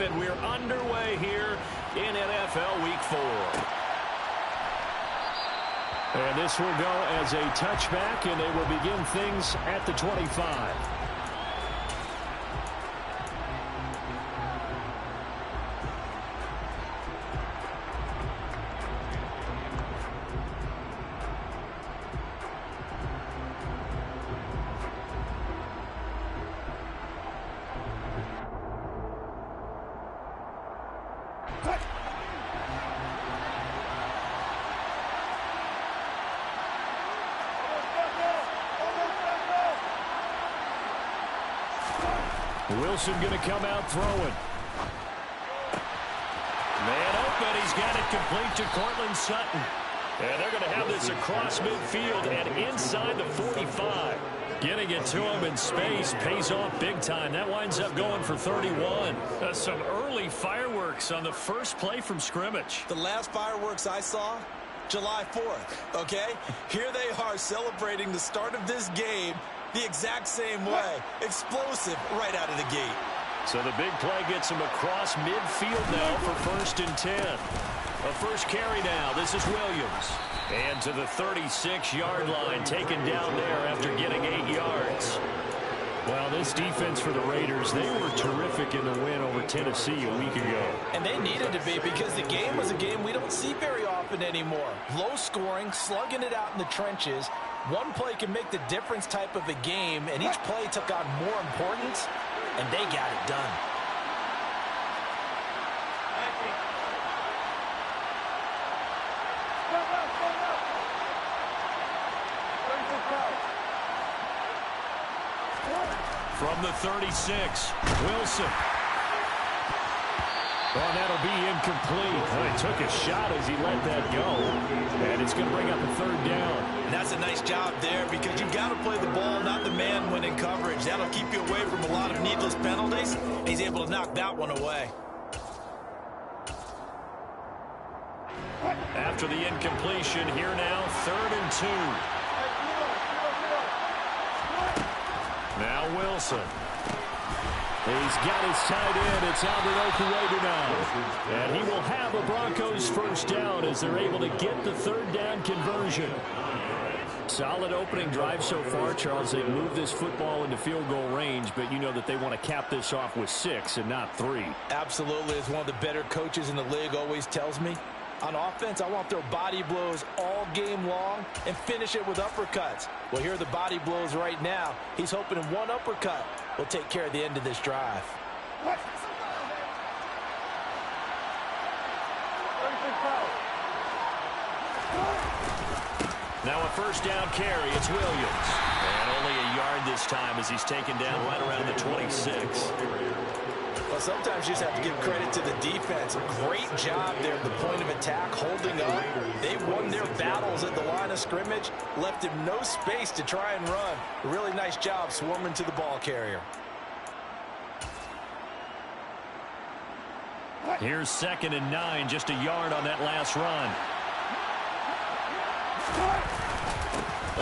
half, and we're underway here in NFL Week 4. And this will go as a touchback, and they will begin things at the 25. Wilson going to come out throwing. Man open. He's got it complete to Courtland Sutton. And they're going to have this across midfield and inside the 45. Getting it to him in space pays off big time. That winds up going for 31. Some early fireworks on the first play from scrimmage. The last fireworks I saw, July 4th, okay? Here they are celebrating the start of this game the exact same way. Explosive right out of the gate. So the big play gets him across midfield now for 1st and 10. A first carry now. This is Williams. And to the 36-yard line, taken down there after getting 8 yards. Well, this defense for the Raiders, they were terrific in the win over Tennessee a week ago. And they needed to be, because the game was a game we don't see very often anymore. Low scoring, slugging it out in the trenches. One play can make the difference type of a game, and each play took on more importance, and they got it done. From the 36, Wilson. Well, that'll be incomplete. He took a shot as he let that go. And it's going to bring up a 3rd down. And that's a nice job there, because you've got to play the ball, not the man when in coverage. That'll keep you away from a lot of needless penalties. And he's able to knock that one away. After the incompletion, here now, 3rd and 2. Now Wilson. He's got his tight end. It's Alvin Okuredu now. And he will have a Broncos first down as they're able to get the 3rd down conversion. Solid opening drive so far, Charles. They've moved this football into field goal range, but you know that they want to cap this off with 6 and not 3. Absolutely. As one of the better coaches in the league always tells me, on offense, I want their body blows all game long and finish it with uppercuts. Well, here are the body blows right now. He's hoping in one uppercut will take care of the end of this drive. Now a first down carry. It's Williams. And only a yard this time as he's taken down right around the 26. Well, sometimes you just have to give credit to the defense. Great job there at the point of attack, holding up. They won their battles at the line of scrimmage, left him no space to try and run. A really nice job swarming to the ball carrier. Here's 2nd and 9, just a yard on that last run.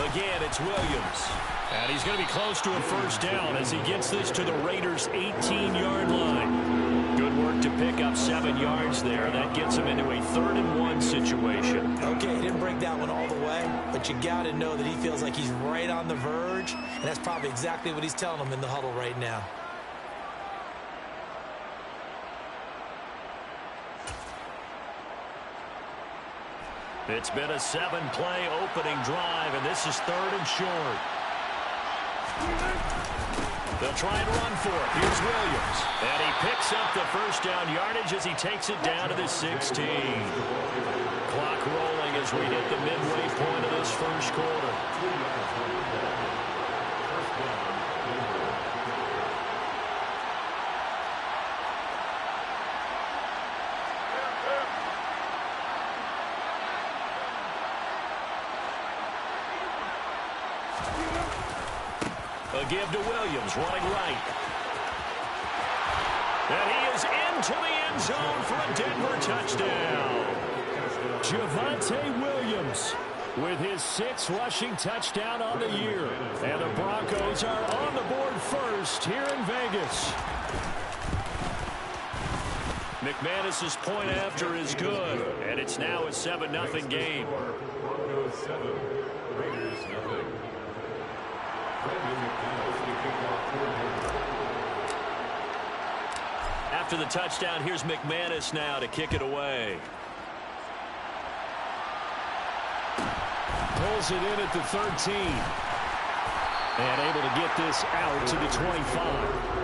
Again, it's Williams. And he's going to be close to a first down as he gets this to the Raiders' 18-yard line. Good work to pick up 7 yards there. That gets him into a 3rd and 1 situation. Okay, he didn't break that one all the way, but you got to know that he feels like he's right on the verge, and that's probably exactly what he's telling them in the huddle right now. It's been a 7-play opening drive, and this is 3rd and short. They'll try and run for it. Here's Williams. And he picks up the first down yardage as he takes it down to the 16. Clock rolling as we hit the midway point of this first quarter. A give to Williams, running right. And he is into the end zone for a Denver touchdown. Javonte Williams with his 6th rushing touchdown on the year. And the Broncos are on the board first here in Vegas. McManus's point after is good, and it's now a 7-0 game. Broncos 7, Raiders nothing. After the touchdown, here's McManus now to kick it away. Pulls it in at the 13. And able to get this out to the 25.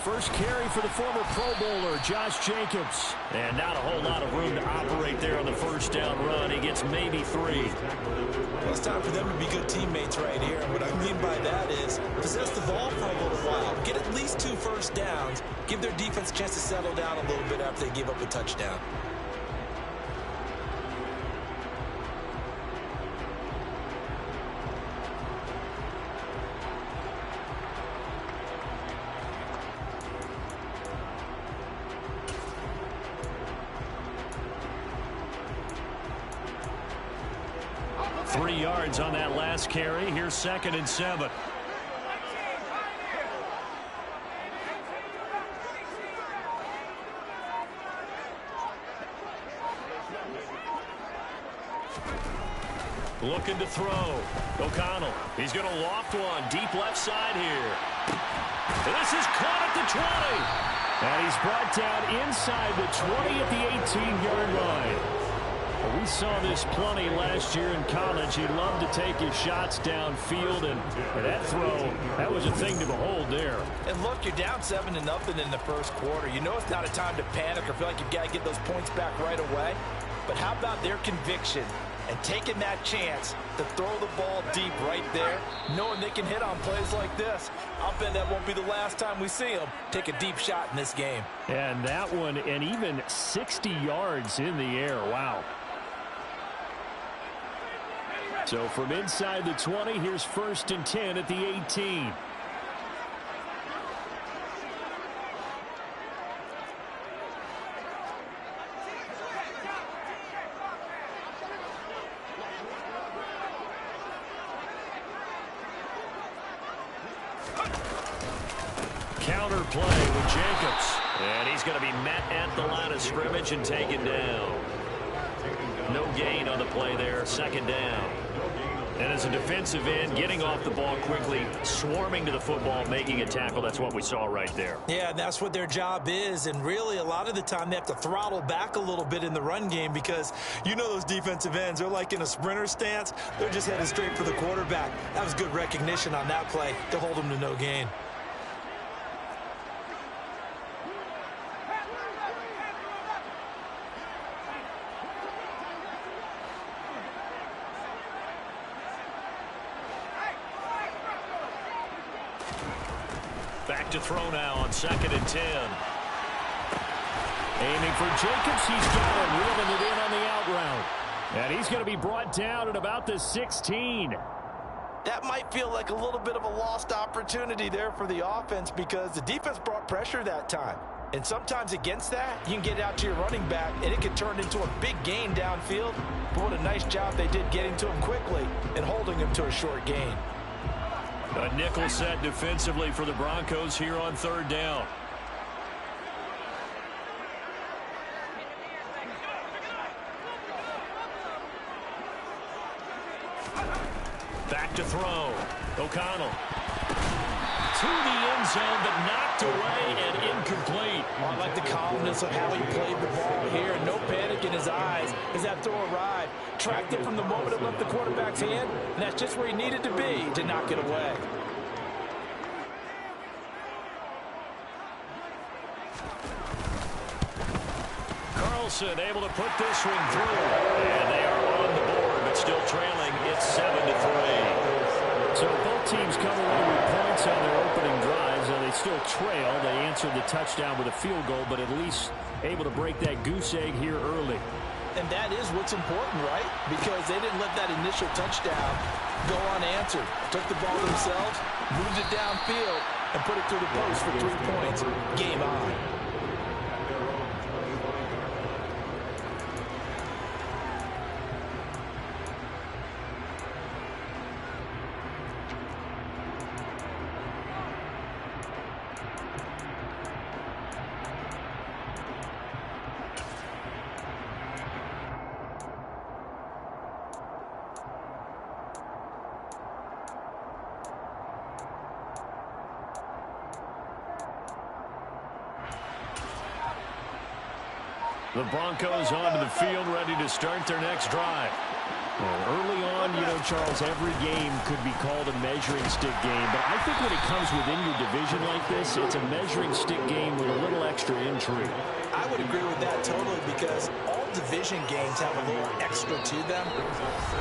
First carry for the former Pro Bowler, Josh Jacobs. And not a whole lot of room to operate there on the first down run. He gets maybe 3. Well, it's time for them to be good teammates right here. And what I mean by that is possess the ball for a little while. Get at least 2 first downs. Give their defense a chance to settle down a little bit after they give up a touchdown. On that last carry. Here's 2nd and 7. Looking to throw. O'Connell. He's going to loft one. Deep left side here. This is caught at the 20. And he's brought down inside the 20 at the 18-yard line. We saw this plenty last year in college. He loved to take his shots downfield, and that throw, that was a thing to behold there. And look, you're down 7-0 in the first quarter. You know it's not a time to panic or feel like you've got to get those points back right away. But how about their conviction and taking that chance to throw the ball deep right there, knowing they can hit on plays like this? I'll bet that won't be the last time we see them take a deep shot in this game. And that one, and even 60 yards in the air. Wow. So from inside the 20, here's 1st and 10 at the 18. Counter play with Jacobs. And he's going to be met at the line of scrimmage and taken down. No gain on the play there. 2nd down. And as a defensive end, getting off the ball quickly, swarming to the football, making a tackle, that's what we saw right there. Yeah, and that's what their job is. And really, a lot of the time, they have to throttle back a little bit in the run game because you know those defensive ends, they're like in a sprinter stance. They're just headed straight for the quarterback. That was good recognition on that play to hold them to no gain. Back to throw now on 2nd and 10. Aiming for Jacobs. He's got him. Wheeling it in on the out route. And he's going to be brought down at about the 16. That might feel like a little bit of a lost opportunity there for the offense because the defense brought pressure that time. And sometimes against that, you can get out to your running back, and it could turn into a big gain downfield. But what a nice job they did getting to him quickly and holding him to a short gain. A nickel set defensively for the Broncos here on 3rd down. Back to throw. O'Connell. To the end zone, but knocked away and incomplete. I like the calmness of how he played the ball here. No panic in his eyes as that throw arrived. Tracked it from the moment it left the quarterback's hand, and that's just where he needed to be to knock it away. Carlson able to put this one through. And they are on the board, but still trailing. It's 7-3. So both teams come away with points on their opening drive. still trail. They answered the touchdown with a field goal, but at least able to break that goose egg here early. And that is what's important, right? Because they didn't let that initial touchdown go unanswered. Took the ball themselves, moved it downfield, and put it through the post for 3 points. Game on. The Broncos onto the field, ready to start their next drive. Well, early on, you know, Charles, every game could be called a measuring stick game. But I think when it comes within your division like this, it's a measuring stick game with a little extra intrigue. I would agree with that totally because all division games have a little extra to them.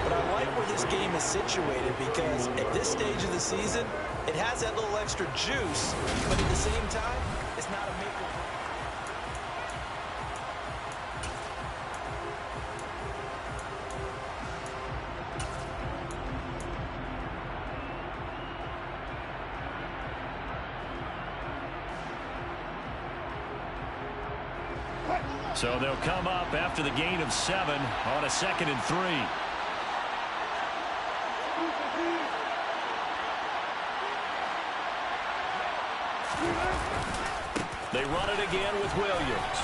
But I like where this game is situated because at this stage of the season, it has that little extra juice. But at the same time, it's not a make or break. So they'll come up after the gain of 7 on a 2nd and 3. They run it again with Williams.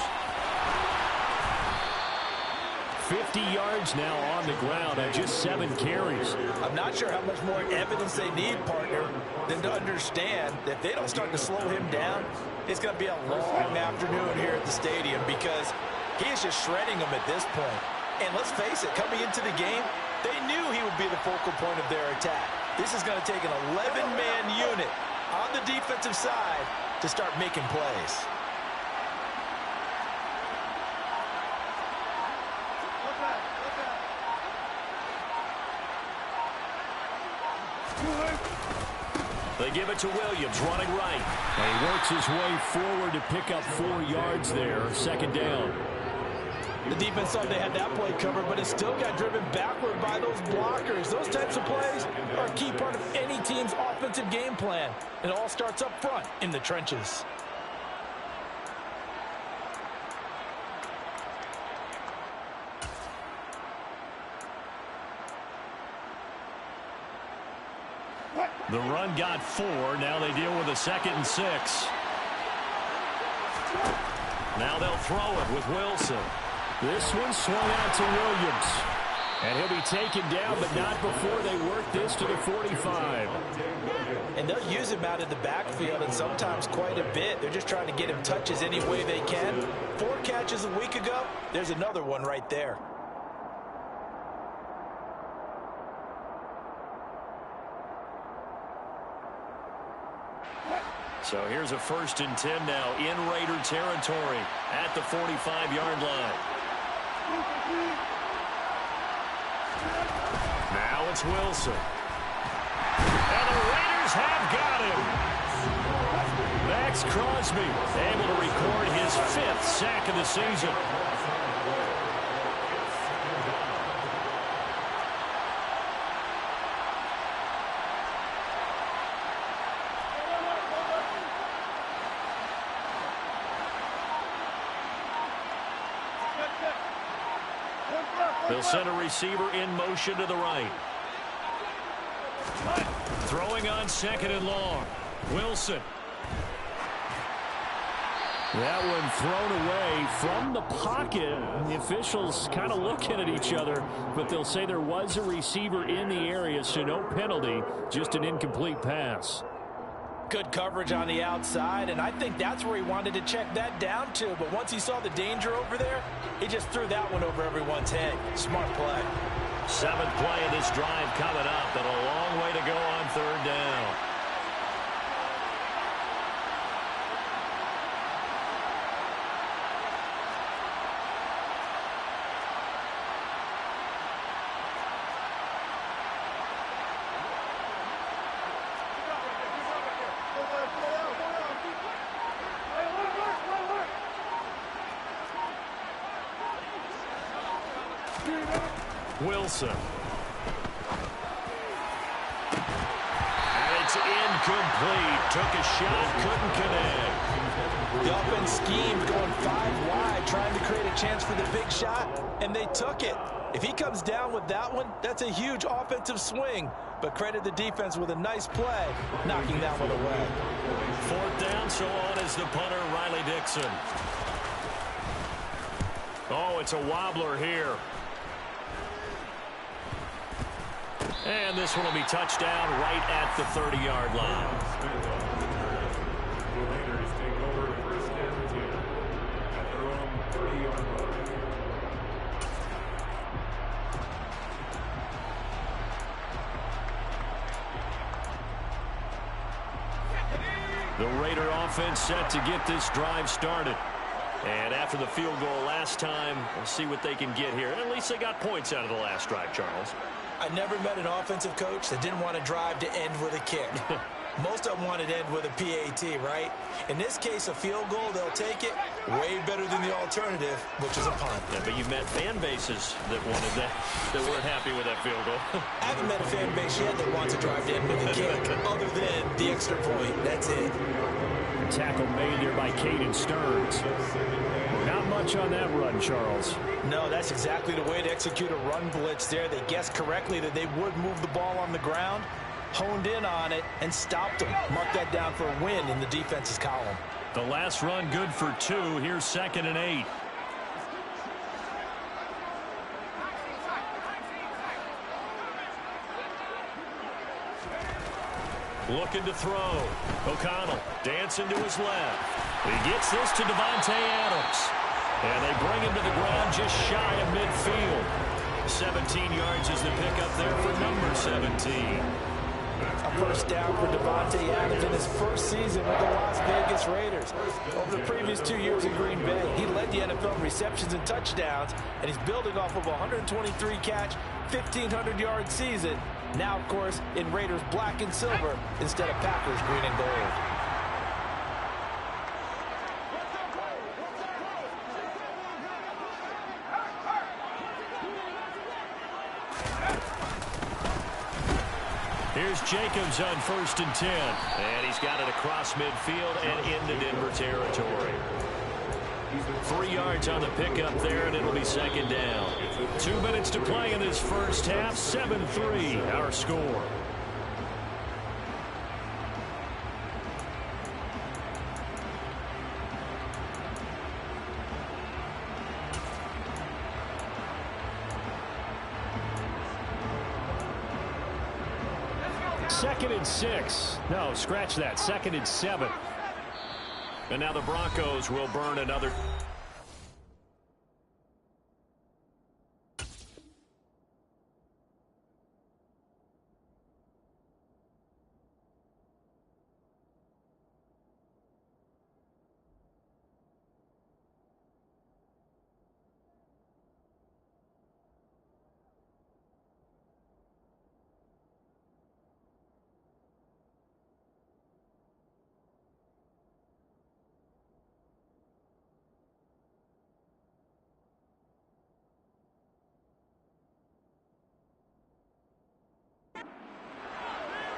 50 yards now on the ground and just 7 carries. I'm not sure how much more evidence they need, partner, than to understand that if they don't start to slow him down, it's going to be a long afternoon here at the stadium because he is just shredding them at this point. And let's face it, coming into the game, they knew he would be the focal point of their attack. This is going to take an 11-man unit on the defensive side to start making plays. They give it to Williams, running right. And he works his way forward to pick up 4 yards there, 2nd down. The defense thought they had that play covered, but it still got driven backward by those blockers. Those types of plays are a key part of any team's offensive game plan. It all starts up front in the trenches. The run got 4. Now they deal with a 2nd and 6. Now they'll throw it with Wilson. This one swung out to Williams. And he'll be taken down, but not before they work this to the 45. And they'll use him out of the backfield, and sometimes quite a bit. They're just trying to get him touches any way they can. 4 catches a week ago. There's another one right there. So here's a 1st and 10 now in Raider territory at the 45-yard line. Now it's Wilson. And the Raiders have got him. Max Crosby able to record his 5th sack of the season. They'll send a receiver in motion to the right. Throwing on 2nd and long. Wilson. That one thrown away from the pocket. The officials kind of looking at each other, but they'll say there was a receiver in the area, so no penalty, just an incomplete pass. Good coverage on the outside, and I think that's where he wanted to check that down to. But once he saw the danger over there, he just threw that one over everyone's head. Smart play. 7th play of this drive coming up, and a long way to go on 3rd down. Wilson. And it's incomplete. Took a shot, couldn't connect. The offense schemed, going 5 wide, trying to create a chance for the big shot, and they took it. If he comes down with that one, that's a huge offensive swing. But credit the defense with a nice play, knocking that one away. 4th down, so on is the punter, Riley Dixon. Oh, it's a wobbler here. And this one will be touched down right at the 30-yard line. The Raider offense set to get this drive started. And after the field goal last time, we'll see what they can get here. At least they got points out of the last drive, Charles. I never met an offensive coach that didn't want to drive to end with a kick. Most of them wanted to end with a PAT, right? In this case, a field goal, they'll take it. Way better than the alternative, which is a punt. Yeah, but you've met fan bases that wanted that weren't happy with that field goal. I haven't met a fan base yet that wants to drive to end with a kick, other than the extra point. That's it. Tackle made there by Caden Stearns. Not much on that run, Charles. No, that's exactly the way to execute a run blitz there. They guessed correctly that they would move the ball on the ground, honed in on it, and stopped them. Mark that down for a win in the defense's column. The last run good for 2. Here's 2nd and 8. Looking to throw. O'Connell dancing to his left. He gets this to Davante Adams. And they bring him to the ground just shy of midfield. 17 yards is the pickup there for number 17. A first down for Davante Adams in his first season with the Las Vegas Raiders. Over the previous 2 years in Green Bay, he led the NFL in receptions and touchdowns, and he's building off of a 123-catch, 1,500-yard season. Now, of course, in Raiders black and silver instead of Packers green and gold. Here's Jacobs on 1st and 10. And he's got it across midfield and into Denver territory. 3 yards on the pickup there, and it'll be 2nd down. 2 minutes to play in this first half. 7-3, our score. Second and 6. No, scratch that. 2nd and 7. And now the Broncos will burn another.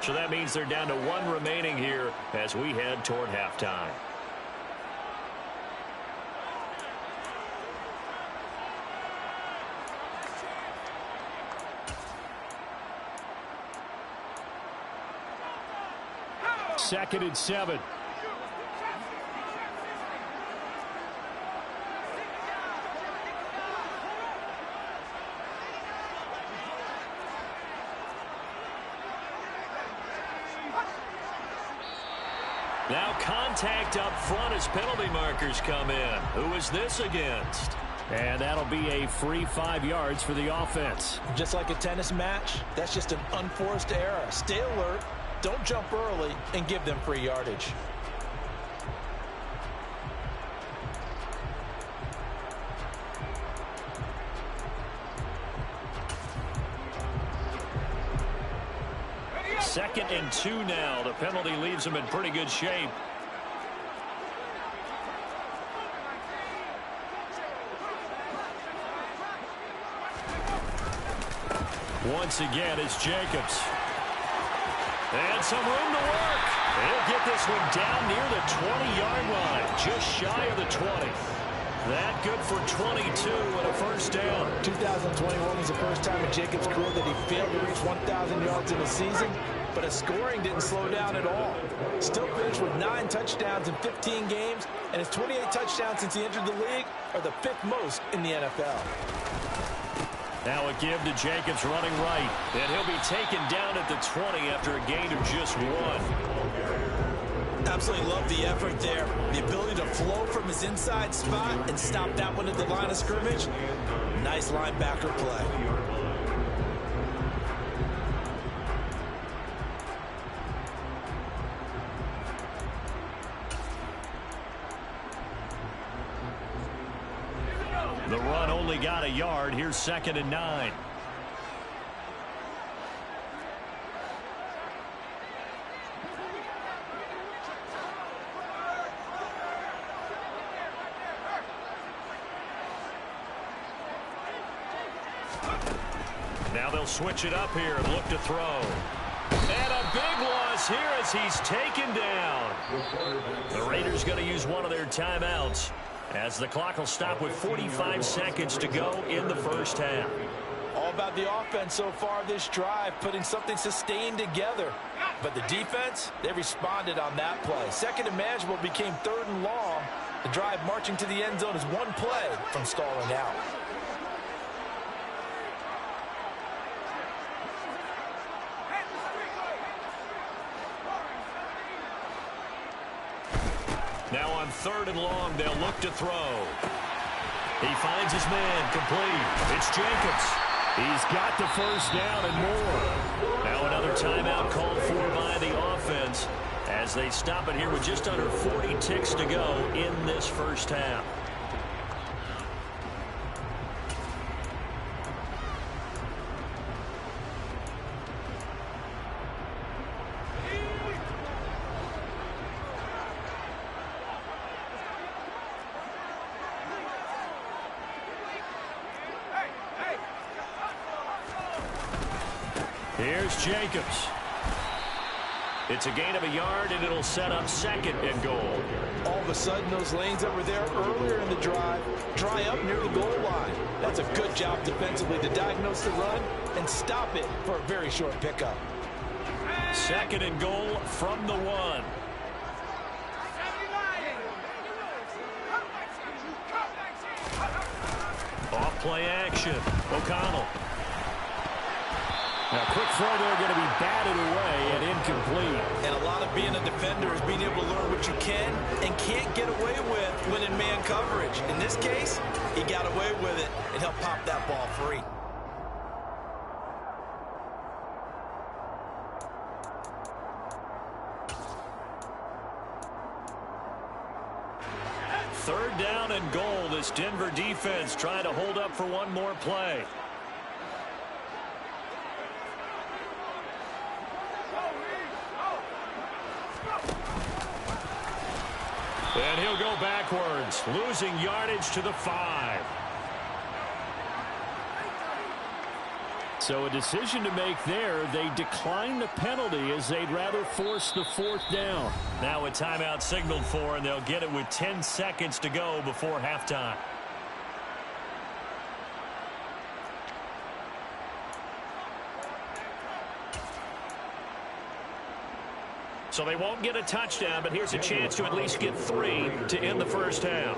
So that means they're down to 1 remaining here as we head toward halftime. Second and 7. Now contact up front as penalty markers come in. Who is this against? And that'll be a free 5 yards for the offense. Just like a tennis match, that's just an unforced error. Stay alert, don't jump early, and give them free yardage. Second and 2 now. The penalty leaves them in pretty good shape. Once again, it's Jacobs. And some room to work. He'll get this one down near the 20-yard line, just shy of the 20. That good for 22 and a first down. 2021 was the first time in Jacobs' career that he failed to reach 1,000 yards in a season, but his scoring didn't slow down at all. Still finished with 9 touchdowns in 15 games, and his 28 touchdowns since he entered the league are the 5th most in the NFL. Now a give to Jacobs running right, and he'll be taken down at the 20 after a gain of just 1. Absolutely love the effort there. The ability to flow from his inside spot and stop that one at the line of scrimmage. Nice linebacker play. The run only got a yard. Here's 2nd and 9. Now they'll switch it up here and look to throw. And a big loss here as he's taken down. The Raiders going to use one of their timeouts, as the clock will stop with 45 seconds to go in the first half. All about the offense so far this drive, putting something sustained together. But the defense, they responded on that play. 2nd and manageable became 3rd and long. The drive marching to the end zone is one play from stalling out. Now on 3rd and long, they'll look to throw. He finds his man, complete. It's Jacobs. He's got the first down and more. Now another timeout called for by the offense as they stop it here with just under 40 ticks to go in this first half. Here's Jacobs. It's a gain of a yard, and it'll set up 2nd and goal. All of a sudden, those lanes that were there earlier in the drive dry up near the goal line. That's a good job defensively to diagnose the run and stop it for a very short pickup. 2nd and goal from the 1. Off play action. O'Connell. Now, quick throw there, going to be batted away and incomplete. And a lot of being a defender is being able to learn what you can and can't get away with when in man coverage. In this case, he got away with it and helped pop that ball free. Third down and goal. This Denver defense trying to hold up for one more play. And he'll go backwards, losing yardage to the 5. So a decision to make there. They decline the penalty as they'd rather force the 4th down. Now a timeout signaled for, and they'll get it with 10 seconds to go before halftime. So they won't get a touchdown, but here's a chance to at least get 3 to end the first half.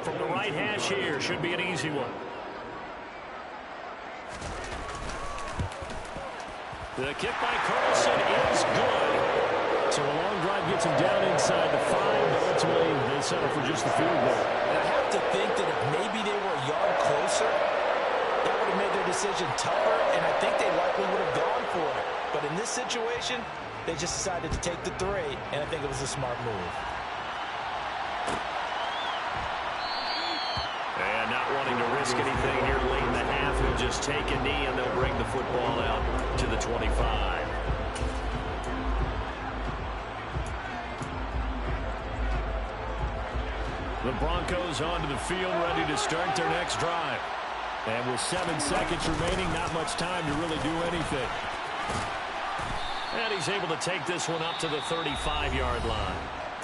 From the right hash here, should be an easy one. The kick by Carlson is good. So a long drive gets him down inside the 5, but ultimately they settle for just the field goal. And I have to think that if maybe they were a yard closer, that would have made their decision tougher, and I think they likely would have gone for it. But in this situation, they just decided to take the 3, and I think it was a smart move. And not wanting to risk anything here late in the half, he'll just take a knee, and they'll bring the football out to the 25. The Broncos onto the field, ready to start their next drive. And with 7 seconds remaining, not much time to really do anything. And he's able to take this one up to the 35-yard line.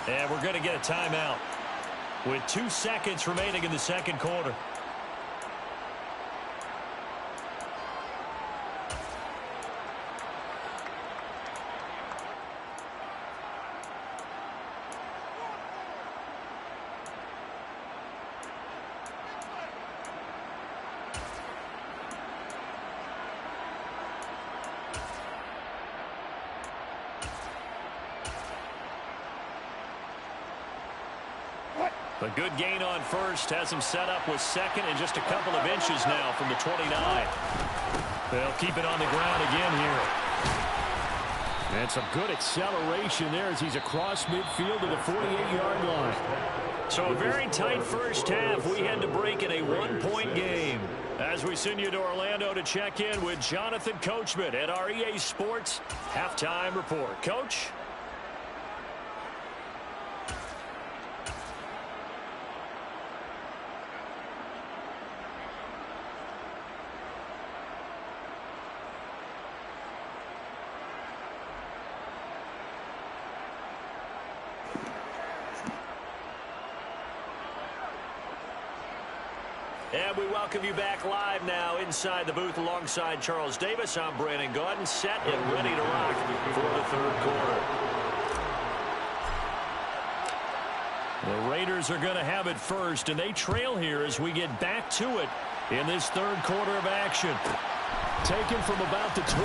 And we're going to get a timeout with 2 seconds remaining in the second quarter. A good gain on first has him set up with second and just a couple of inches now from the 29. They'll keep it on the ground again here. And some good acceleration there as he's across midfield to the 48-yard line. So a very tight first half. We had to break in a 1-point game. As we send you to Orlando to check in with Jonathan Coachman at our EA Sports Halftime Report. Coach? And we welcome you back live now inside the booth alongside Charles Davis. I'm Brandon Gaudin, set and ready to rock for the third quarter. The Raiders are going to have it first, and they trail here as we get back to it in this third quarter of action. Taken from about the 12.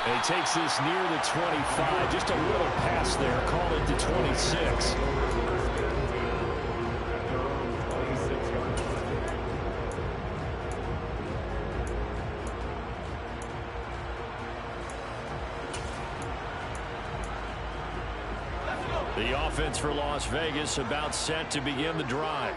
And he takes this near the 25. Just a little pass there. Call it the 26. The offense for Las Vegas about set to begin the drive.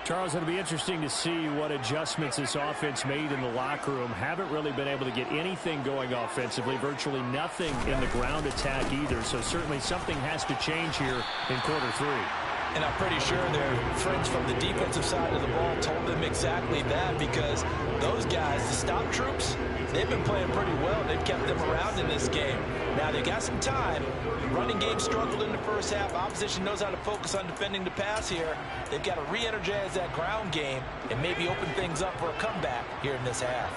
Charles, it'll be interesting to see what adjustments this offense made in the locker room. Haven't really been able to get anything going offensively, virtually nothing in the ground attack either. So certainly something has to change here in quarter 3. And I'm pretty sure their friends from the defensive side of the ball told them exactly that, because those guys, the stop troops, they've been playing pretty well. They've kept them around in this game. Now they got some time. Running game struggled in the first half. Opposition knows how to focus on defending the pass here. They've got to re-energize that ground game and maybe open things up for a comeback here in this half.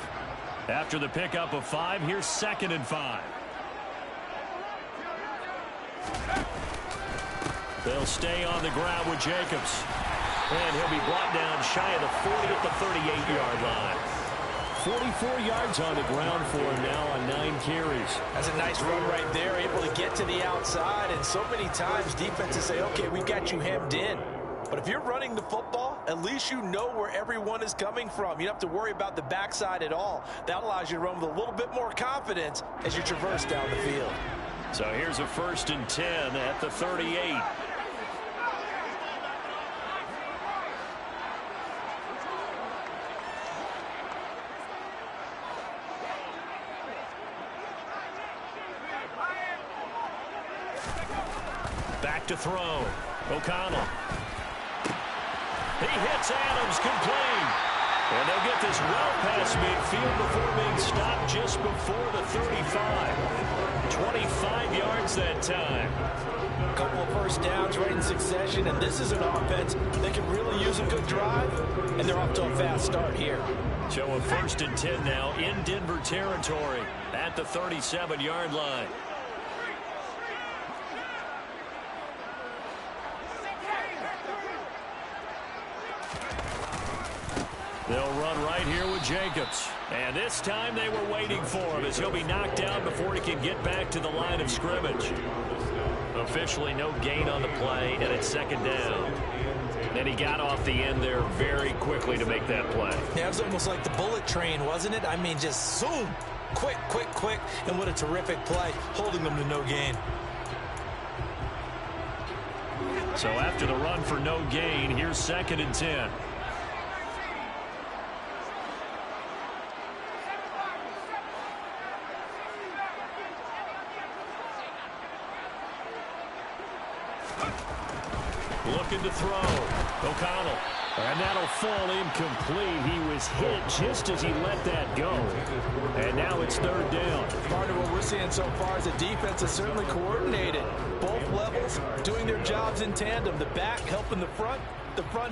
After the pickup of 5, here's 2nd and 5. They'll stay on the ground with Jacobs. And he'll be brought down shy of the 40 at the 38-yard line. 44 yards on the ground for him now on 9 carries. That's a nice run right there, able to get to the outside. And so many times defenses say, okay, we've got you hemmed in. But if you're running the football, at least you know where everyone is coming from. You don't have to worry about the backside at all. That allows you to run with a little bit more confidence as you traverse down the field. So here's a 1st and 10 at the 38. Back to throw. O'Connell. He hits Adams complete. And they'll get this well past midfield before being stopped just before the 35. 25 yards that time. A couple of first downs right in succession, and this is an offense that can really use a good drive, and they're off to a fast start here. So a 1st and 10 now in Denver territory at the 37-yard line. They'll run right here with Jacobs. And this time they were waiting for him as he'll be knocked down before he can get back to the line of scrimmage. Officially no gain on the play, and it's 2nd down. And he got off the end there very quickly to make that play. Yeah, it was almost like the bullet train, wasn't it? I mean, just zoom. Quick, quick, quick. And what a terrific play, holding them to no gain. So after the run for no gain, here's 2nd and 10. Looking to throw. O'Connell. And that'll fall incomplete. He was hit just as he let that go. And now it's third down. Partner, what we're seeing so far is the defense is certainly coordinated. Both levels doing their jobs in tandem. The back helping the front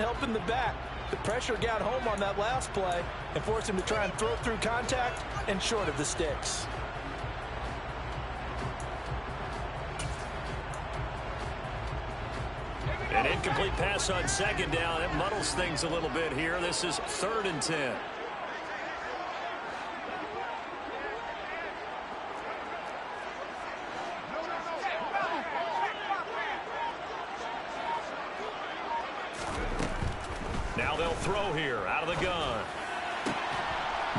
helping the back. The pressure got home on that last play and forced him to try and throw through contact and short of the sticks. An incomplete pass on second down. It muddles things a little bit here. This is 3rd and 10. Now they'll throw here out of the gun.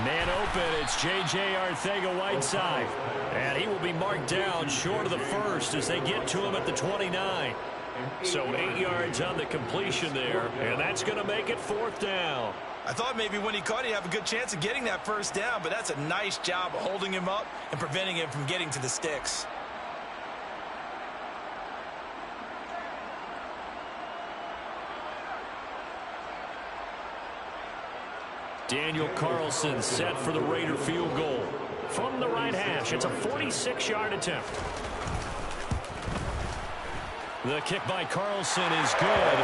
Man open, it's J.J. Arcega-Whiteside. And he will be marked down short of the first as they get to him at the 29. So 8 yards on the completion there, and that's going to make it 4th down. I thought maybe when he caught, he'd have a good chance of getting that first down, but that's a nice job of holding him up and preventing him from getting to the sticks. Daniel Carlson set for the Raider field goal. From the right hash, it's a 46-yard attempt. The kick by Carlson is good.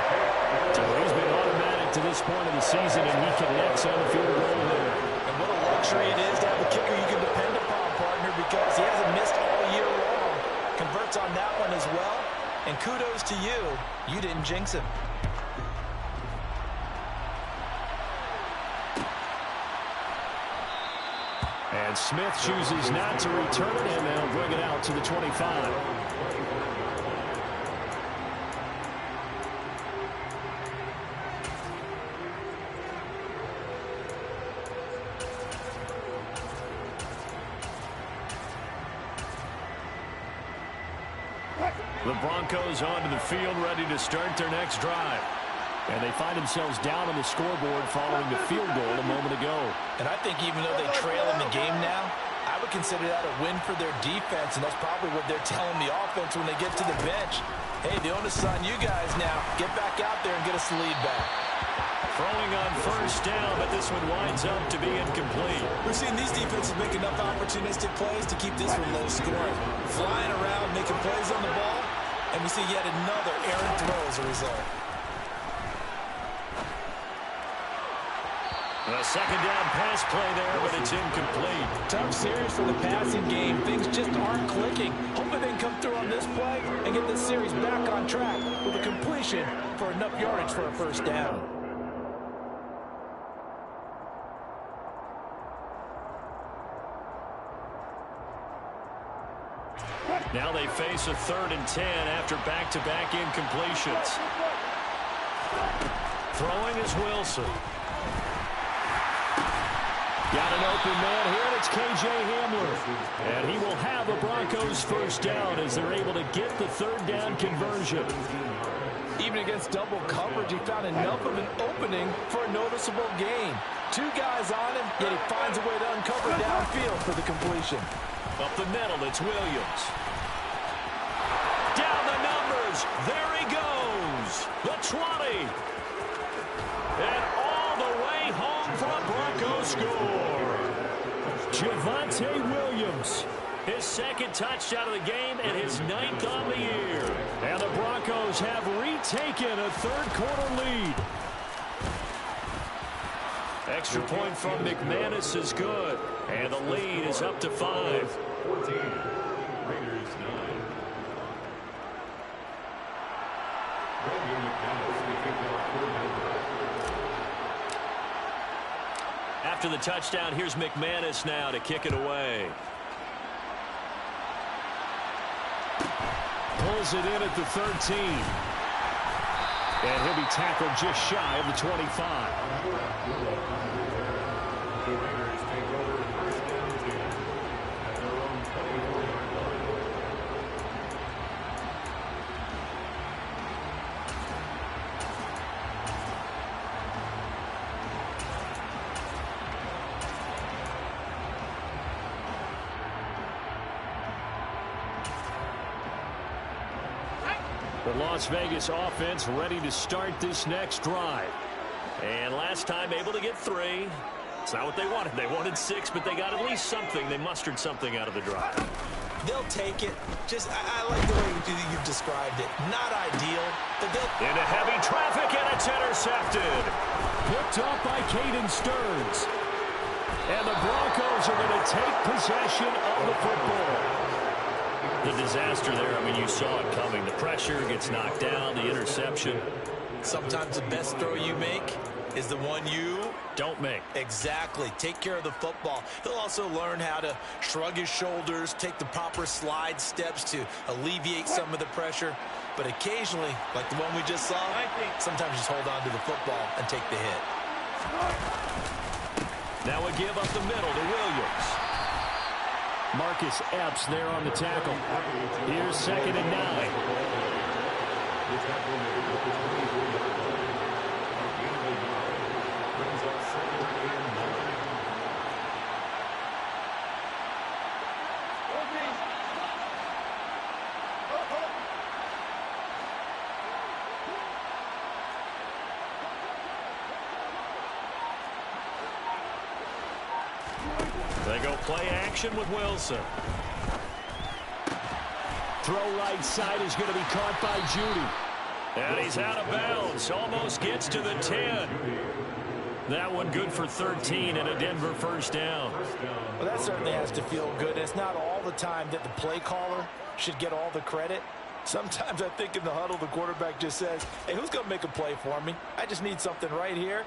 So he's been automatic to this point of the season, and he connects on the field goal there. And what a luxury it is to have a kicker you can depend upon, partner, because he hasn't missed all year long. Converts on that one as well. And kudos to you. You didn't jinx him. And Smith chooses not to return it, and they'll bring it out to the 25. The Broncos onto the field, ready to start their next drive. And they find themselves down on the scoreboard following the field goal a moment ago. And I think even though they trail in the game now, I would consider that a win for their defense, and that's probably what they're telling the offense when they get to the bench. Hey, the onus is on you guys now. Get back out there and get us the lead back. Throwing on first down, but this one winds up to be incomplete. We're seeing these defenses make enough opportunistic plays to keep this one low scoring. Flying around, making plays on the ball, and we see yet another errant throw as a result. A second down pass play there, but it's incomplete. Tough series for the passing game. Things just aren't clicking. Hoping they can come through on this play and get this series back on track with a completion for enough yardage for a first down. Now they face a 3rd and 10 after back-to-back incompletions. Throwing is Wilson. Got an open man here, and it's K.J. Hamler. And he will have a Broncos first down as they're able to get the 3rd down conversion. Even against double coverage, he found enough of an opening for a noticeable gain. 2 guys on him, yet he finds a way to uncover downfield for the completion. Up the middle, it's Williams. Down the numbers. There he goes. The 20. And all the way home for a Broncos score. Javonte Williams. His 2nd touchdown of the game and his 9th on the year. And the Broncos have retaken a 3rd quarter lead. Extra point from McManus is good. And the lead is up to 5. 14, Raiders 9. After the touchdown, here's McManus now to kick it away. Pulls it in at the 13. And he'll be tackled just shy of the 25. The Raiders take over first down 10 at their own 24-yard line. The Las Vegas offense ready to start this next drive. And last time able to get 3. It's not what they wanted. They wanted 6, but they got at least something. They mustered something out of the drive. They'll take it. I like the way you've described it. Not ideal, but they'll... Into heavy traffic, and it's intercepted. Picked up by Caden Stearns. And the Broncos are going to take possession of the football. The disaster there, I mean, you saw it coming. The pressure gets knocked down, the interception. Sometimes the best throw you make is the one you don't make. Exactly. Take care of the football. He'll also learn how to shrug his shoulders, take the proper slide steps to alleviate some of the pressure. But occasionally, like the one we just saw, sometimes just hold on to the football and take the hit. Now a give up the middle to Williams. Marcus Epps there on the tackle. Here's 2nd and 9. They go play action with Wilson. Throw right side is going to be caught by Judy. And he's out of bounds. Almost gets to the 10. That one good for 13 and a Denver first down. Well, that certainly has to feel good. It's not all the time that the play caller should get all the credit. Sometimes I think in the huddle, the quarterback just says, hey, who's going to make a play for me? I just need something right here.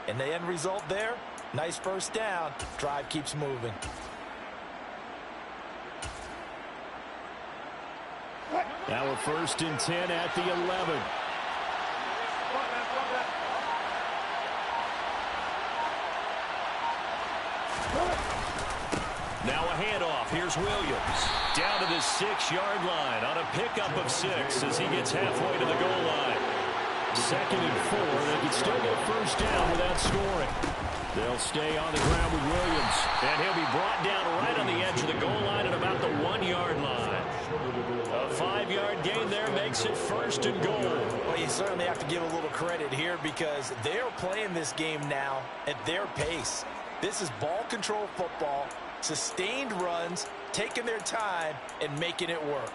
And the end result there, nice first down. Drive keeps moving. Now a 1st and 10 at the 11. Now a handoff. Here's Williams. Down to the 6-yard line on a pickup of 6 as he gets halfway to the goal line. 2nd and 4. They can still get first down without scoring. They'll stay on the ground with Williams. And he'll be brought down right on the edge of the goal line at about the 1-yard line. A 5-yard gain there makes it 1st and goal. Well, you certainly have to give a little credit here because they're playing this game now at their pace. This is ball control football, sustained runs, taking their time, and making it work.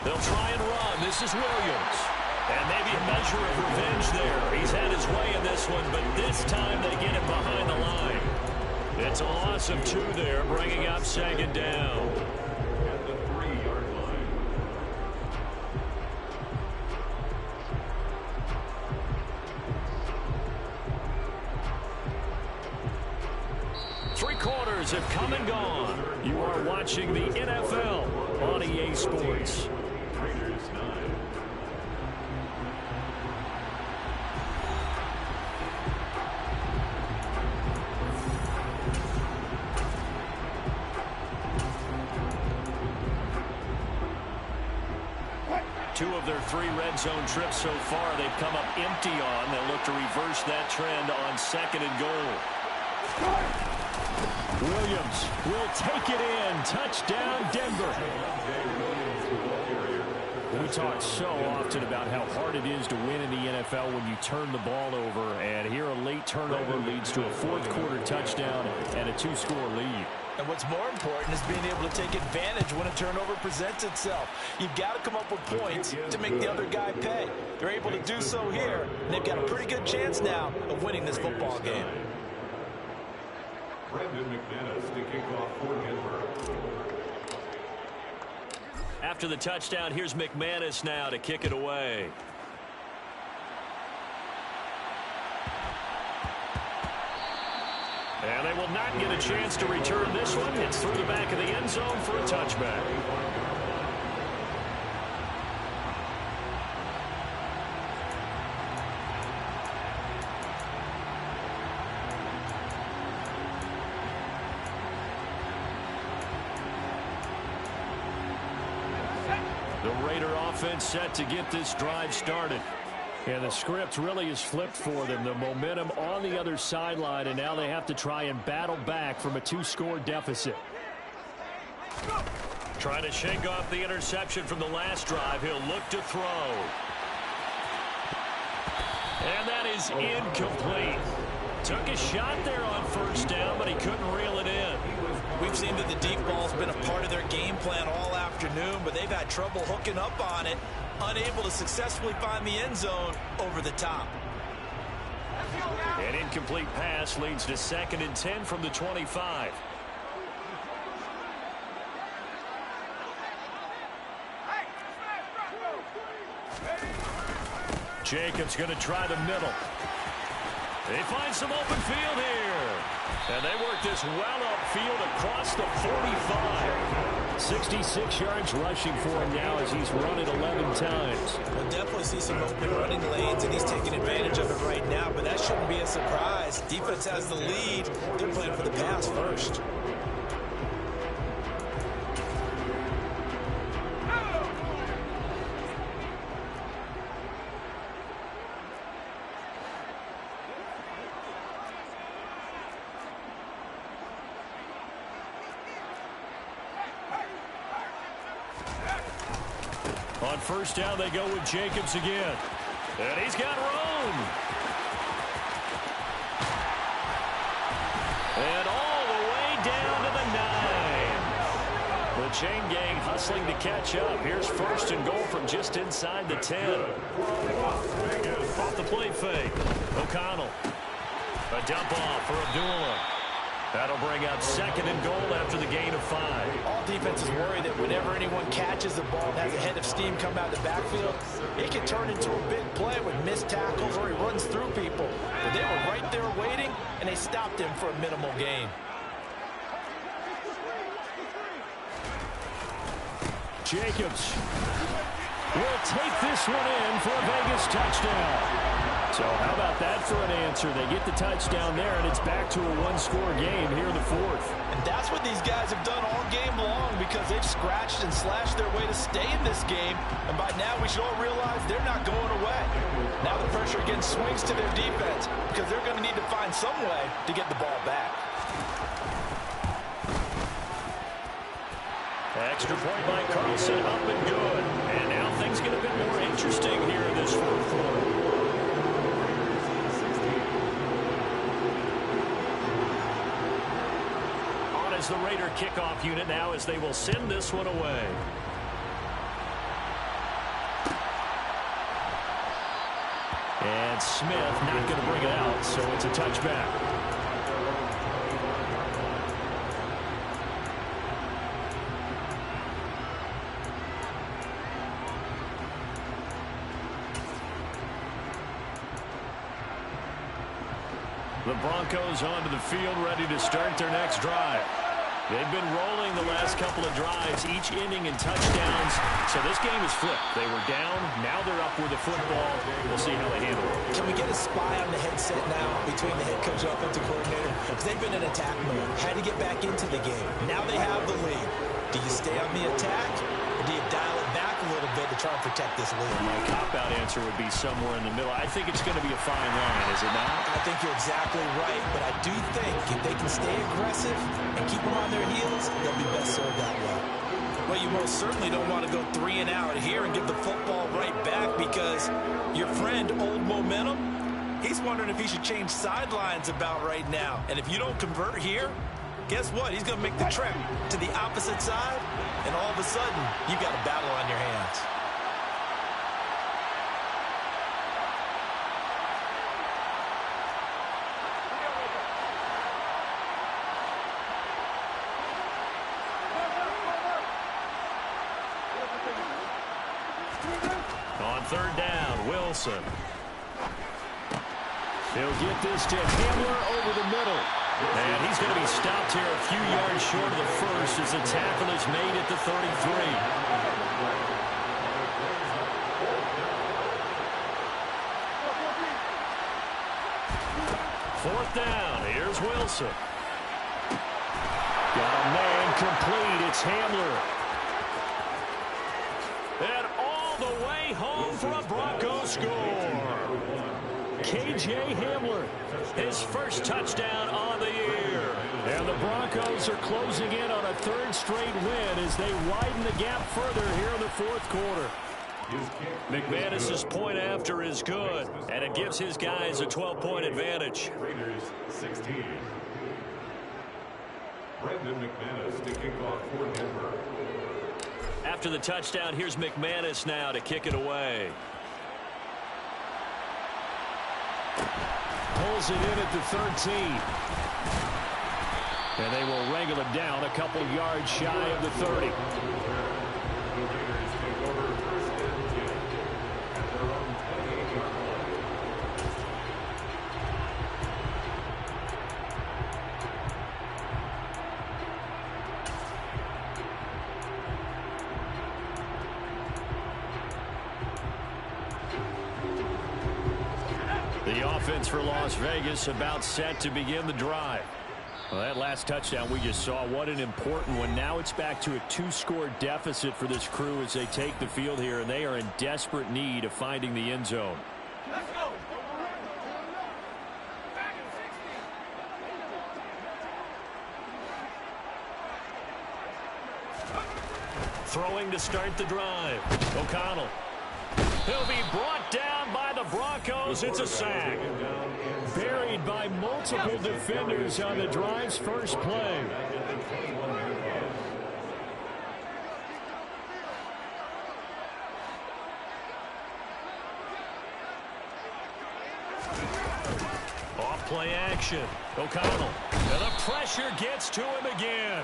They'll try and run. This is Williams. And maybe a measure of revenge there. He's had his way in this one, but this time they get it behind the line. It's a loss of 2 there, bringing up 2nd down. At the 3-yard line. Three quarters have come and gone. You are watching the NFL on EA Sports. Raiders 9. Two of their 3 red zone trips so far, they've come up empty on. They'll look to reverse that trend on 2nd and goal. Williams will take it in. Touchdown, Denver. We talk so often about how hard it is to win in the NFL when you turn the ball over. And here a late turnover leads to a 4th quarter touchdown and a 2-score lead. And what's more important is being able to take advantage when a turnover presents itself. You've got to come up with points to make the other guy pay. They're able to do so here, and they've got a pretty good chance now of winning this football game. Brandon McManus to kick off for Denver. After the touchdown, here's McManus now to kick it away. And they will not get a chance to return this one. It's through the back of the end zone for a touchback. The Raider offense set to get this drive started. And the script really is flipped for them. The momentum on the other sideline, and now they have to try and battle back from a 2-score deficit. Trying to shake off the interception from the last drive. He'll look to throw. And that is incomplete. Took a shot there on first down, but he couldn't reel it in. We've seen that the deep ball's been a part of their game plan all afternoon, but they've had trouble hooking up on it, unable to successfully find the end zone over the top. An incomplete pass leads to 2nd and 10 from the 25. Jacobs going to try the middle. They find some open field here. And they work this well upfield across the 45. 66 yards rushing for him now as he's run it 11 times. We'll definitely see some open running lanes, and he's taking advantage of it right now, but that shouldn't be a surprise. Defense has the lead. They're playing for the pass first. On first down, they go with Jacobs again. And he's got room. And all the way down to the 9. The chain gang hustling to catch up. Here's 1st and goal from just inside the 10. Off the play fake. O'Connell. A dump off for Abdullah. That'll bring up 2nd and goal after the gain of 5. All defenses worry that whenever anyone catches the ball and has a head of steam come out of the backfield, it can turn into a big play with missed tackles or he runs through people. But they were right there waiting, and they stopped him for a minimal gain. Jacobs will take this one in for a Vegas touchdown. So how about that for an answer? They get the touchdown there, and it's back to a 1-score game here in the 4th. And that's what these guys have done all game long because they've scratched and slashed their way to stay in this game. And by now, we should all realize they're not going away. Now the pressure again swings to their defense because they're going to need to find some way to get the ball back. Extra point by Carlson, up and good. And now things get a bit more interesting here in this 4th quarter. As the Raider kickoff unit now as they will send this one away. And Smith not going to bring it out, so it's a touchback. The Broncos onto the field, ready to start their next drive. They've been rolling the last couple of drives, each ending in touchdowns. So this game is flipped. They were down. Now they're up with the football. We'll see how they handle it. Can we get a spy on the headset now between the head coach and offensive coordinator? Because they've been in attack mode. Had to get back into the game. Now they have the lead. Do you stay on the attack, or do you dial it back a little bit to try and protect this lead? My cop-out answer would be somewhere in the middle. I think it's going to be a fine line, is it not? I think you're exactly right, but I do think if they can stay aggressive and keep them on their heels, they'll be best served that way. Well, you most certainly don't want to go 3 and out here and give the football right back because your friend, Old Momentum, he's wondering if he should change sidelines about right now. And if you don't convert here, guess what? He's going to make the trek to the opposite side, and all of a sudden, you've got a battle on your hands. On 3rd down, Wilson. He'll get this to Hamler over the middle. And he's going to be stopped here a few yards short of the first as the tackle is made at the 33. 4th down. Here's Wilson. Got a man complete. It's Hamler. And all the way home for a Broncos score. K.J. Hamler, his first touchdown on the year. And the Broncos are closing in on a third straight win as they widen the gap further here in the fourth quarter. McManus's point after is good, and it gives his guys a 12-point advantage. Raiders 16. Brandon McManus to kick off for Denver. After the touchdown, here's McManus now to kick it away. Pulls it in at the 13. And they will wrangle it down a couple yards shy of the 30. The Raiders take over first and 10 at their own 28-yard line. The offense for Las Vegas about set to begin the drive. Well, that last touchdown we just saw, what an important one. Now it's back to a 2-score deficit for this crew as they take the field here, and they are in desperate need of finding the end zone. Let's go. Throwing to start the drive. O'Connell. He'll be brought down by the Broncos. It's a sack. Buried by multiple defenders on the drive's first play. Off play action. O'Connell. And the pressure gets to him again.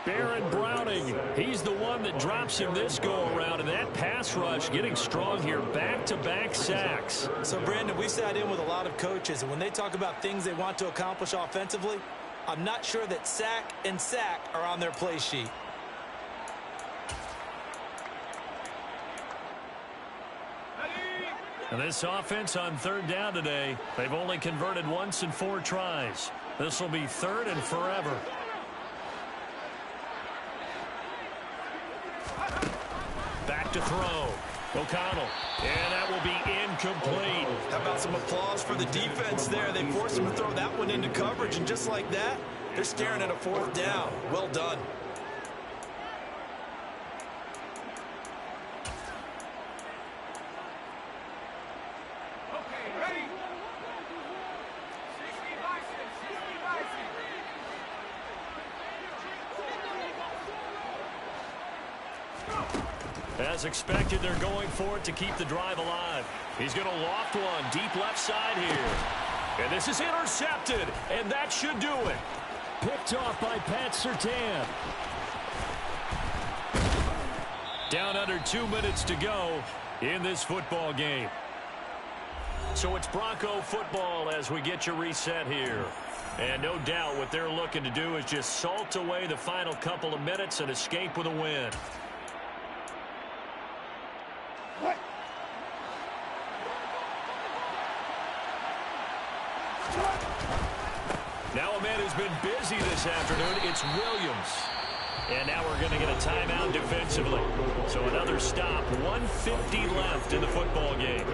Baron Browning, he's the one that drops him this go-around, and that pass rush getting strong here, back-to-back sacks. So, Brandon, we sat in with a lot of coaches, and when they talk about things they want to accomplish offensively, I'm not sure that sack and sack are on their play sheet. And this offense on third down today, they've only converted once in 4 tries. This will be third and forever. Back to throw. O'Connell. And that will be incomplete. How about some applause for the defense there? They forced him to throw that one into coverage, and just like that, they're staring at a 4th down. Well done. Okay, ready? 60 bison, 60 bison. As expected, they're going for it to keep the drive alive. He's going to loft one deep left side here. And this is intercepted, and that should do it. Picked off by Pat Surtain. Down under 2 minutes to go in this football game. So it's Bronco football as we get your reset here. And no doubt what they're looking to do is just salt away the final couple of minutes and escape with a win. Now a man who's been busy this afternoon, it's Williams. And now we're going to get a timeout defensively. So another stop, 1:50 left in the football game.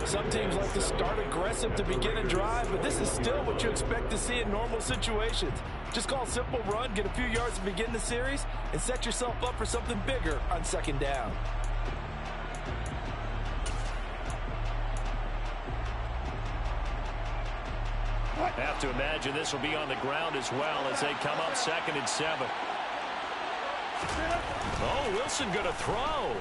Some teams like to start aggressive to begin a drive, but this is still what you expect to see in normal situations. Just call a simple run, get a few yards to begin the series, and set yourself up for something bigger on 2nd down. Have to imagine this will be on the ground as well as they come up 2nd and 7. Oh, Wilson going to throw.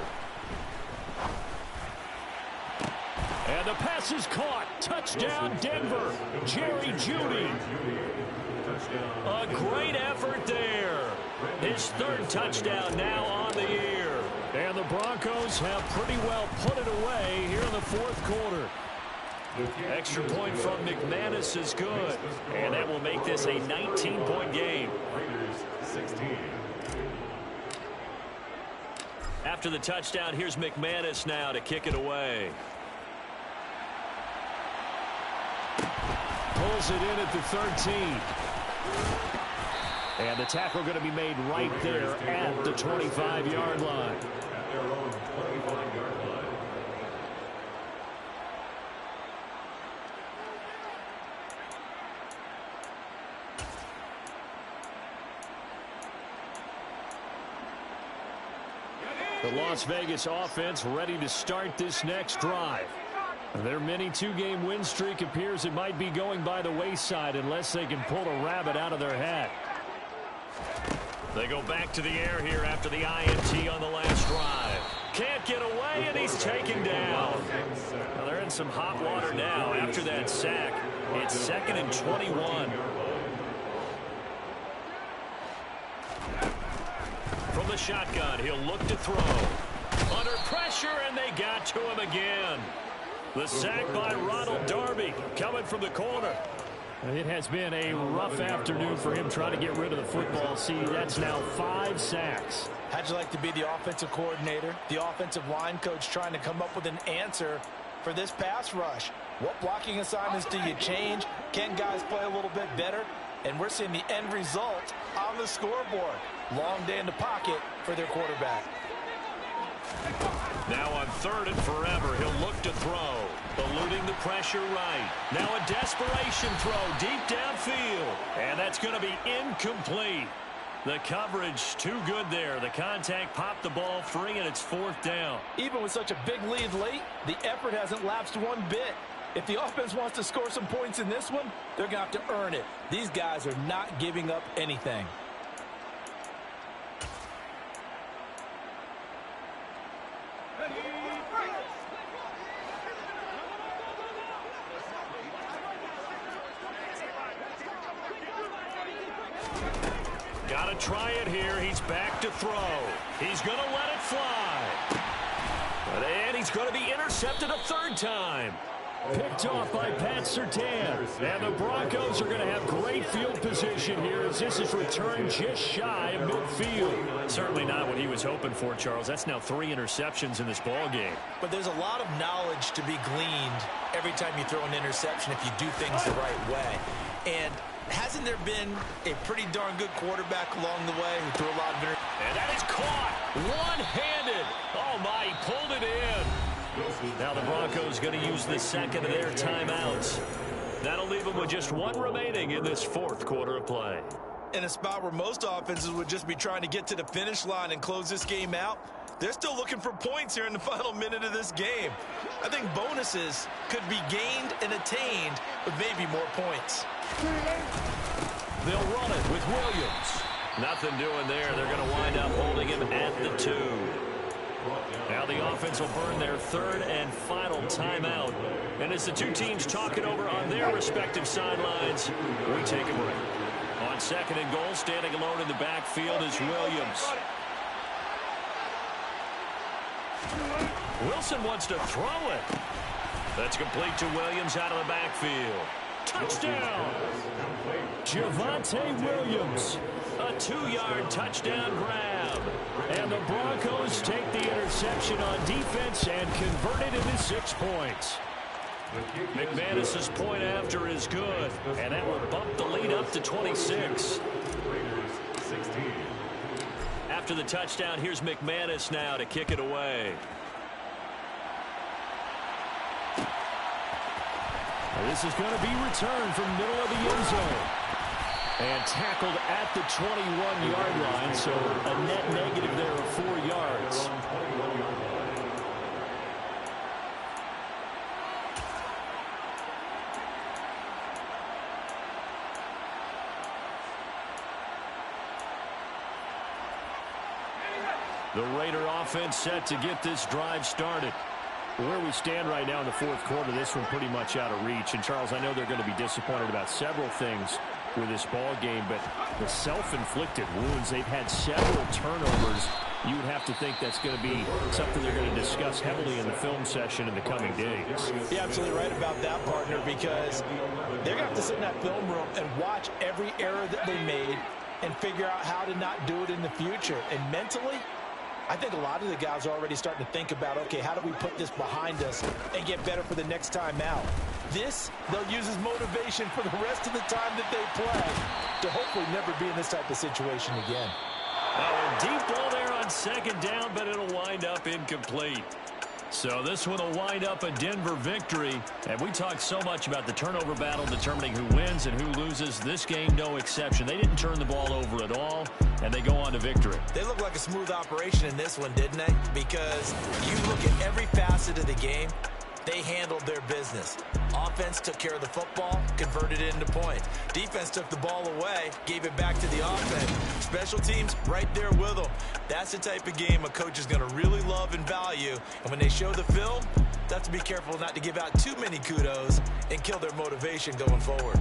And the pass is caught. Touchdown, Denver. Jerry Jeudy. A great effort there. His 3rd touchdown now on the year. And the Broncos have pretty well put it away here in the 4th quarter. Extra point from McManus is good. And that will make this a 19-point game. Raiders 16. After the touchdown, here's McManus now to kick it away. Pulls it in at the 13. And the tackle going to be made right there at the 25-yard line. At their own The Las Vegas offense ready to start this next drive. Their mini two-game win streak appears it might be going by the wayside unless they can pull a rabbit out of their hat. They go back to the air here after the INT on the last drive. Can't get away, and he's taken down. Well, they're in some hot water now after that sack. It's 2nd and 21. From the shotgun, he'll look to throw. Under pressure, and they got to him again. The sack by Ronald Darby coming from the corner. It has been a rough afternoon for him trying to get rid of the football. See, that's now 5 sacks. How'd you like to be the offensive coordinator, the offensive line coach trying to come up with an answer for this pass rush? What blocking assignments do you change? Can guys play a little bit better? And we're seeing the end result on the scoreboard. Long day in the pocket for their quarterback. Now on 3rd and forever, he'll look to throw. Eluding the pressure right. Now a desperation throw deep downfield. And that's going to be incomplete. The coverage too good there. The contact popped the ball free, and it's 4th down. Even with such a big lead late, the effort hasn't lapsed one bit. If the offense wants to score some points in this one, they're going to have to earn it. These guys are not giving up anything. Got to try it here. He's back to throw. He's going to let it fly. And he's going to be intercepted a 3rd time. Picked off by Pat Surtain. And the Broncos are going to have great field position here as this is returned just shy of midfield. Certainly not what he was hoping for, Charles. That's now 3 interceptions in this ball game. But there's a lot of knowledge to be gleaned every time you throw an interception if you do things the right way. And hasn't there been a pretty darn good quarterback along the way who threw a lot of interceptions? And that is caught one-handed. Oh, my, he pulled it in. Now the Broncos going to use the 2nd of their timeouts. That'll leave them with just 1 remaining in this 4th quarter of play. In a spot where most offenses would just be trying to get to the finish line and close this game out, they're still looking for points here in the final minute of this game. I think bonuses could be gained and attained with maybe more points. They'll run it with Williams. Nothing doing there. They're going to wind up holding him at the 2. Now the offense will burn their 3rd and final timeout. And as the two teams talk it over on their respective sidelines, we take a break. On 2nd and goal, standing alone in the backfield is Williams. Wilson wants to throw it. That's complete to Williams out of the backfield. Touchdown! Javonte Williams. A 2-yard touchdown grab. And the Broncos take the interception on defense and convert it into 6 points. McManus's point after is good, and that will bump the lead up to 26. After the touchdown, here's McManus now to kick it away. This is going to be returned from middle of the end zone. And tackled at the 21-yard line, so a net negative there of 4 yards. The Raider offense set to get this drive started. Where we stand right now in the 4th quarter, this one pretty much out of reach. And, Charles, I know they're going to be disappointed about several things with this ball game, but the self-inflicted wounds, they've had several turnovers. You would have to think that's going to be something they're going to discuss heavily in the film session in the coming days. You're absolutely right about that, partner, because they're going to have to sit in that film room and watch every error that they made and figure out how to not do it in the future. And mentally, I think a lot of the guys are already starting to think about, okay, how do we put this behind us and get better for the next time out? This, they'll use as motivation for the rest of the time that they play to hopefully never be in this type of situation again. Oh, deep ball there on 2nd down, but it'll wind up incomplete. So this one will wind up a Denver victory. And we talked so much about the turnover battle determining who wins and who loses. This game, no exception. They didn't turn the ball over at all. and they go on to victory. They look like a smooth operation in this one, didn't they? Because you look at every facet of the game, they handled their business. Offense took care of the football, converted it into points. Defense took the ball away, gave it back to the offense. Special teams, right there with them. That's the type of game a coach is going to really love and value. And when they show the film, they have to be careful not to give out too many kudos and kill their motivation going forward.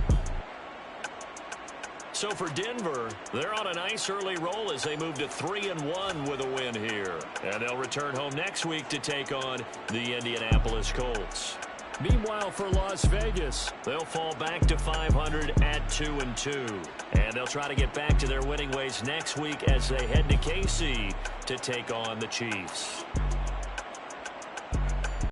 So for Denver, they're on a nice early roll as they move to 3-1 with a win here. And they'll return home next week to take on the Indianapolis Colts. Meanwhile, for Las Vegas, they'll fall back to 500 at 2-2. And they'll try to get back to their winning ways next week as they head to KC to take on the Chiefs.